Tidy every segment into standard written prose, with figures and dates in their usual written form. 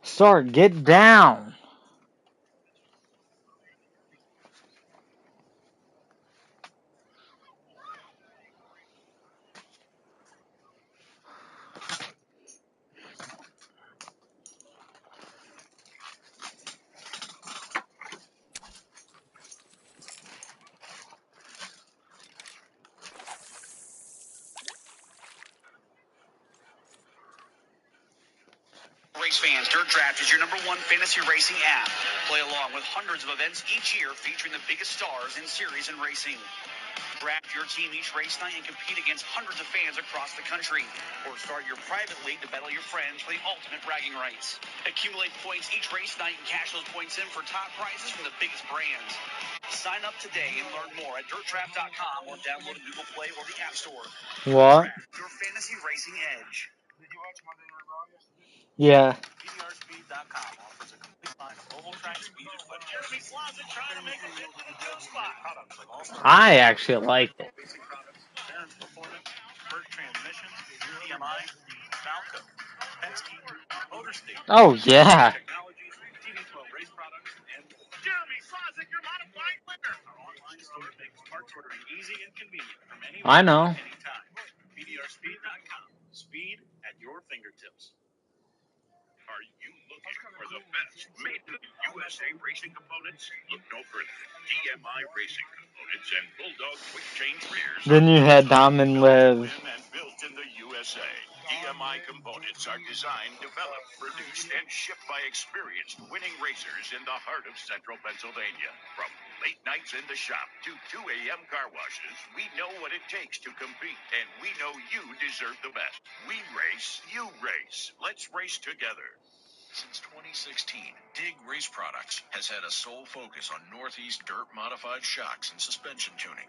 Start, get down. Race fans, Dirt Draft is your #1 fantasy racing app. Play along with hundreds of events each year featuring the biggest stars in series and racing. Draft your team each race night and compete against hundreds of fans across the country. Or start your private league to battle your friends for the ultimate bragging rights. Accumulate points each race night and cash those points in for top prizes from the biggest brands. Sign up today and learn more at DirtDraft.com or download a Google Play or the App Store. What? Draft, your fantasy racing edge. Did you watch Monday Night Raw yesterday? Yeah. PDRspeed.com offers a complete line of oval track speed equipment. Jeremy Slavic trying to make a dip in the two spot. Products like All-Star I actually like it. Basic Products, Barron's Performance, Burt Transmissions, DMI, Falco, Penske, Motor State, Oh, yeah. Technologies, TV12 Race Products, and more. Jeremy Slavic, your modified winner. Our online store makes parts ordering easy and convenient from anywhere, I know. anytime. PDRspeed.com. Speed at your fingertips. Are you looking for the best made in the USA racing components? Look no further. DMI Racing Components and Bulldog Quick Change Rears. Then you had Dom and Liv. And built in the USA. DMI components are designed, developed, produced, and shipped by experienced winning racers in the heart of central Pennsylvania. From late nights in the shop to 2 a.m. car washes, we know what it takes to compete, and we know you deserve the best. We race, you race. Let's race together. Since 2016, Dig Race Products has had a sole focus on Northeast dirt modified shocks and suspension tuning.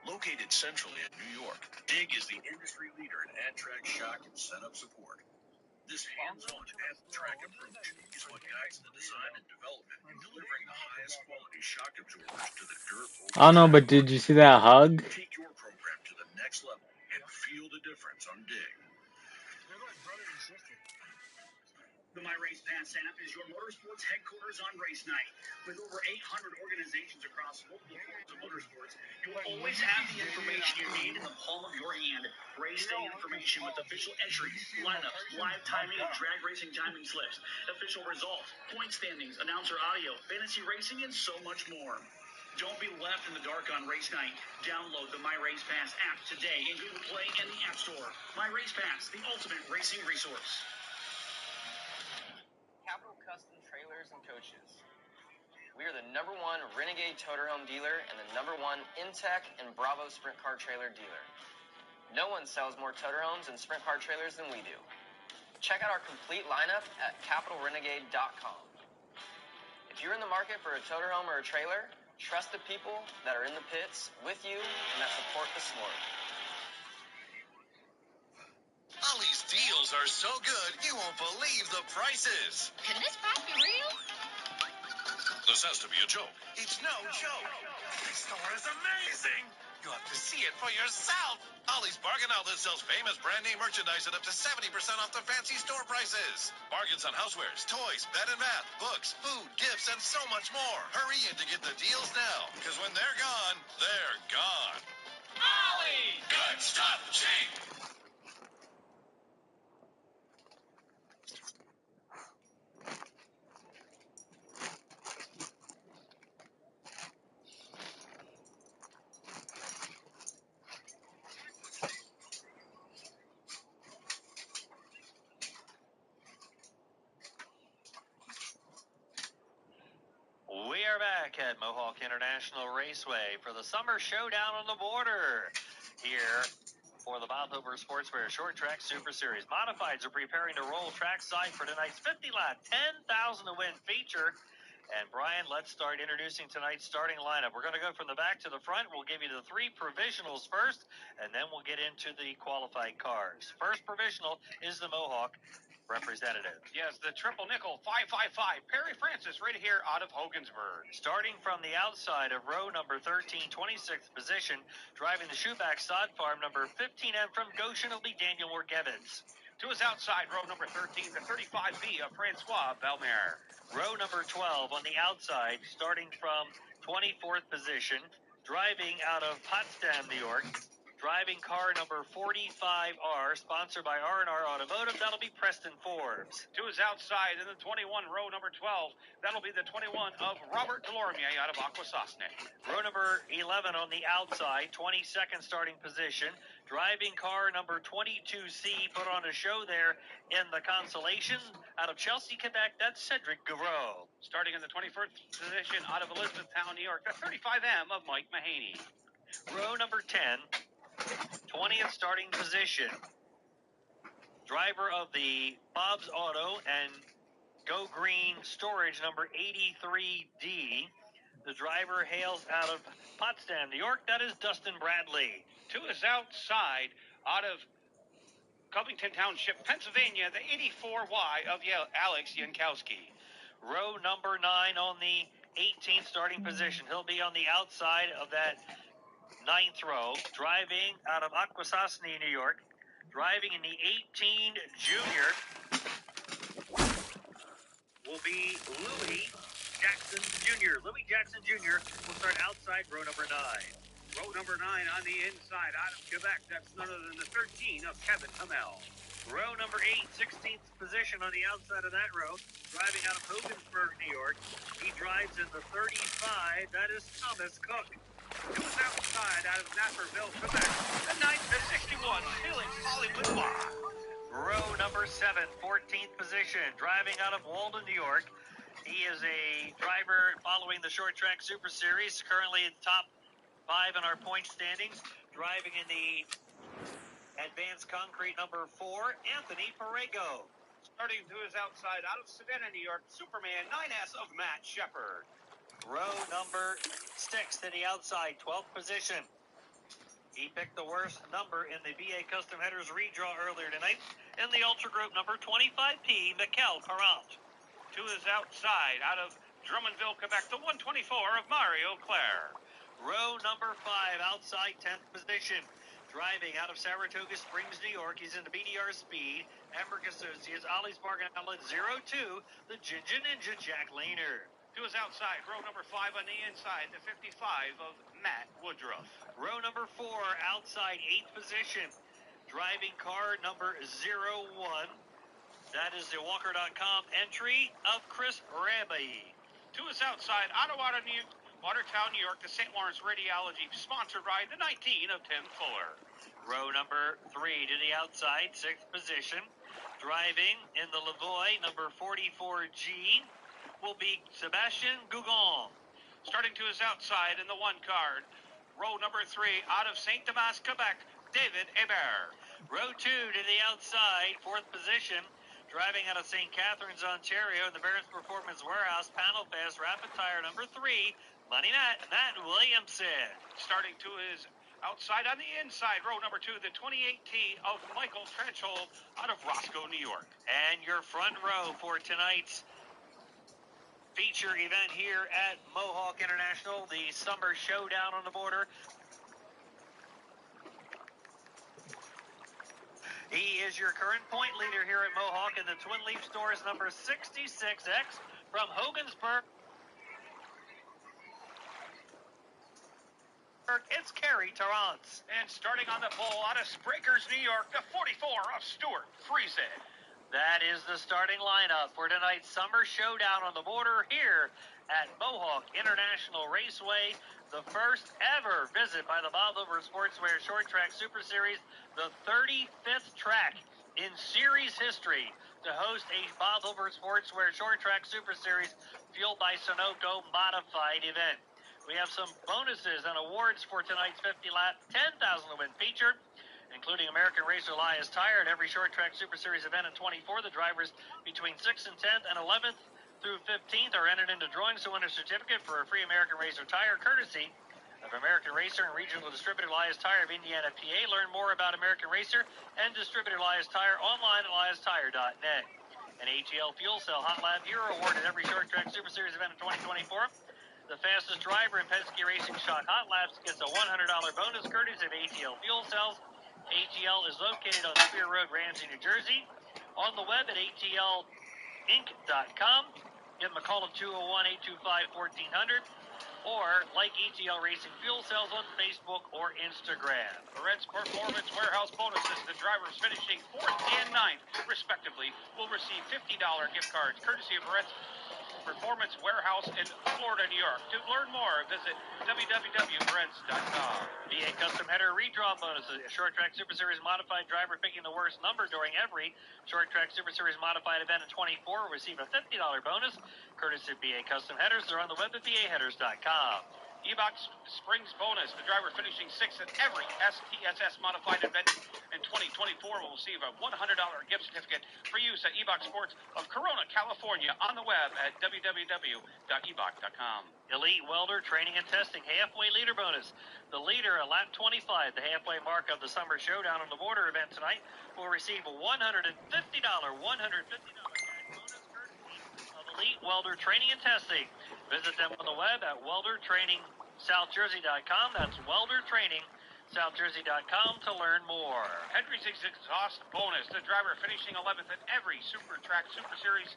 Located centrally in New York, Dig is the industry leader in ad-track shock and setup support. This hands-on at-the-track approach is what guides the design and development in delivering the highest quality shock absorbers to the dirt. I don't know, but did you see that hug? Take your program to the next level and feel the difference on Dig. They're like brother and sister. The My Race Pass app is your motorsports headquarters on race night. With over 800 organizations across multiple forms of motorsports, you will always have the information you need in the palm of your hand. Race day information with official entries, lineups, live timing and drag racing timing slips, official results, point standings, announcer audio, fantasy racing, and so much more. Don't be left in the dark on race night. Download the My Race Pass app today in Google Play and the App Store. My Race Pass, the ultimate racing resource. Capital Custom Trailers and Coaches. We are the #1 Renegade Toterhome dealer and the #1 Intech and Bravo Sprint Car Trailer dealer. No one sells more Toterhomes and Sprint Car Trailers than we do. Check out our complete lineup at capitalrenegade.com. If you're in the market for a Toterhome or a trailer, trust the people that are in the pits with you and that support the sport. Ollie's deals are so good, you won't believe the prices. Can this price be real? This has to be a joke. It's no joke. This store is amazing. You have to see it for yourself. Ollie's Bargain Outlet sells famous brand name merchandise at up to 70% off the fancy store prices. Bargains on housewares, toys, bed and bath, books, food, gifts, and so much more. Hurry in to get the deals now, because when they're gone, they're gone. Ollie! Good stuff, cheap. We are back at Mohawk International Raceway for the Summer Showdown on the Border. Here for the Bob Hilber Sportswear Short Track Super Series. Modifieds are preparing to roll trackside for tonight's 50-lot, $10,000 to win feature. And Brian, let's start introducing tonight's starting lineup. We're going to go from the back to the front. We'll give you the 3 provisionals first, and then we'll get into the qualified cars. First provisional is the Mohawk. representative. Yes, the triple nickel 555. Perry Francis right here out of Hogansburg. Starting from the outside of row number 13, 26th position, driving the Shoeback Sod Farm, number 15M from Goshen will be Daniel Wargevitz. To his outside, row number 13, the 35B of Francois Belmer. Row number 12 on the outside, starting from 24th position, driving out of Potsdam, New York. Driving car number 45R, sponsored by R&R Automotive. That'll be Preston Forbes. To his outside in the 21, row number 12, that'll be the 21 of Robert Delormier out of Akwesasne. Row number 11 on the outside, 22nd starting position. Driving car number 22C, put on a show there in the consolation out of Chelsea, Quebec. That's Cedric Gavreau. Starting in the 21st position out of Elizabethtown, New York, the 35M of Mike Mahaney. Row number 10, 20th starting position. Driver of the Bob's Auto and Go Green Storage number 83D. The driver hails out of Potsdam, New York. That is Dustin Bradley. To his outside out of Covington Township, Pennsylvania, the 84Y of Alex Yankowski. Row number 9 on the 18th starting position. He'll be on the outside of that 9th row, driving out of Akwesasne, New York. Driving in the 18 junior will be Louis Jackson Jr. Louis Jackson Jr. will start outside row number 9. Row number 9 on the inside out of Quebec. That's none other than the 13 of Kevin Hamel. Row number 8, 16th position on the outside of that row, driving out of Hogansburg, New York. He drives in the 35. That is Thomas Cook. To his outside out of Naperville, Quebec, the 9th to 61, Felix Hollywood. Row number 7, 14th position, driving out of Walden, New York. He is a driver following the Short Track Super Series, currently in top 5 in our point standings. Driving in the Advanced Concrete number 4, Anthony Perego. Starting to his outside out of Savannah, New York, Superman 9S of Matt Shepard. Row number 6 to the outside, 12th position. He picked the worst number in the VA Custom Headers redraw earlier tonight in the Ultra Group number 25P, Mikel Parent. To his outside out of Drummondville, Quebec, the 124 of Mario Claire. Row number 5, outside 10th position. Driving out of Saratoga Springs, New York. He's in the BDR Speed. Emmerich Associates, Ollie's Bargain Outlet 02, the Ginger Ninja Jack Lehner. To his outside, row number 5 on the inside, the 55 of Matt Woodruff. Row number 4, outside 8th position. Driving car number 01. That is the Walker.com entry of Chris Rabbi. To his outside, Watertown, New York, the St. Lawrence Radiology, sponsored by the 19 of Tim Fuller. Row number 3 to the outside, 6th position. Driving in the Lavoie, number 44G, will be Sebastian Gougon. Starting to his outside in the 1 card, row number 3 out of St. Thomas, Quebec, David Hebert. Row 2 to the outside, 4th position. Driving out of St. Catharines, Ontario, the Barrett's Performance Warehouse, Panel Fast, Rapid Tire number 3, Money Matt Williamson. Starting to his outside on the inside, row number 2, the 28T of Michael Trenchhold out of Roscoe, New York. And your front row for tonight's feature event here at Mohawk International, the Summer Showdown on the Border. He is your current point leader here at Mohawk in the Twin Leaf Stores number 66X from Hogansburg. It's Kerry Tarrance. And starting on the pole out of Sprakers, New York, the 44 of Stuart Friese. That is the starting lineup for tonight's Summer Showdown on the Border here at Mohawk International Raceway. The first ever visit by the Bob Liver Sportswear Short Track Super Series, the 35th track in series history to host a Bob Liver Sportswear Short Track Super Series fueled by Sunoco modified event. We have some bonuses and awards for tonight's 50 lap, 10,000 to win feature, including American Racer Elias Tire at every Short Track Super Series event in 24. The drivers between 6th and 10th and 11th through 15th are entered into drawings to win a certificate for a free American Racer Tire, courtesy of American Racer and regional distributor Elias Tire of Indiana, PA. Learn more about American Racer and distributor Elias Tire online at eliastire.net. An ATL Fuel Cell Hot Lap Hero Award at every Short Track Super Series event in 2024. The fastest driver in Penske Racing Shock Hot Laps gets a $100 bonus courtesy of ATL Fuel Cells. ATL is located on Spear Road, Ramsey, New Jersey. On the web at atlinc.com. Give them a call at 201-825-1400. Or like ATL Racing Fuel Cells on Facebook or Instagram. Barrett's Performance Warehouse bonuses. The drivers finishing 4th and 9th, respectively, will receive $50 gift cards, courtesy of Barrett's Performance Warehouse in Florida, New York. To learn more, visit www.barretts.com. VA Custom Header Redraw bonuses. A Short Track Super Series Modified driver picking the worst number during every Short Track Super Series Modified event in 24 will receive a $50 bonus, courtesy of VA Custom Headers. They're on the web at vaheaders.com. E-Box Springs bonus. The driver finishing 6th at every STSS modified event in 2024 will receive a $100 gift certificate for use at E-Box Sports of Corona, California, on the web at www.ebox.com. Elite Welder Training and Testing Halfway Leader bonus. The leader at lap 25, the halfway mark of the Summer Showdown on the Border event tonight, will receive a $150 cash bonus courtesy of Elite Welder Training and Testing. Visit them on the web at weldertrainingsouthjersey.com. That's weldertrainingsouthjersey.com to learn more. Hendricks Exhaust bonus. The driver finishing 11th at every Super Track Super Series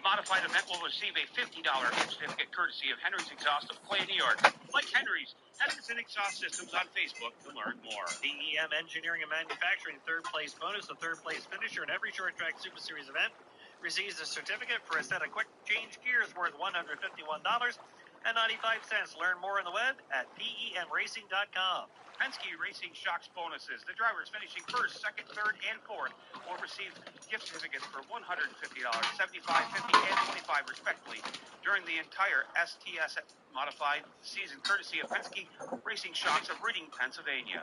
modified event will receive a $50 gift certificate courtesy of Henry's Exhaust of Clay, New York. Like Henry's, Henderson Exhaust Systems on Facebook to learn more. DEM Engineering and Manufacturing third place bonus. The third place finisher in every Short Track Super Series event receives a certificate for a set of quick change gears worth $151.95. Learn more on the web at demracing.com. Penske Racing Shocks bonuses. The drivers finishing 1st, 2nd, 3rd, and 4th will receive gift certificates for $150, $75, $50, and $25 respectively during the entire STS modified season, courtesy of Penske Racing Shocks of Reading, Pennsylvania.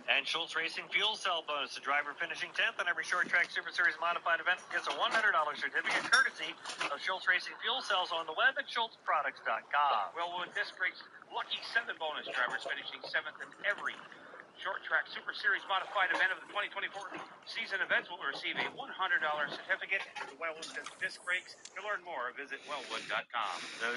And Schultz Racing Fuel Cell bonus. The driver finishing 10th on every Short Track Super Series modified event gets a $100 certificate courtesy of Schultz Racing Fuel Cells on the web at schultzproducts.com. Wellwood Disc Brakes Lucky 7 bonus. Drivers finishing 7th in every Short Track Super Series modified event of the 2024 season events will receive a $100 certificate to Wellwood Disc Brakes. To learn more, visit wellwood.com. Those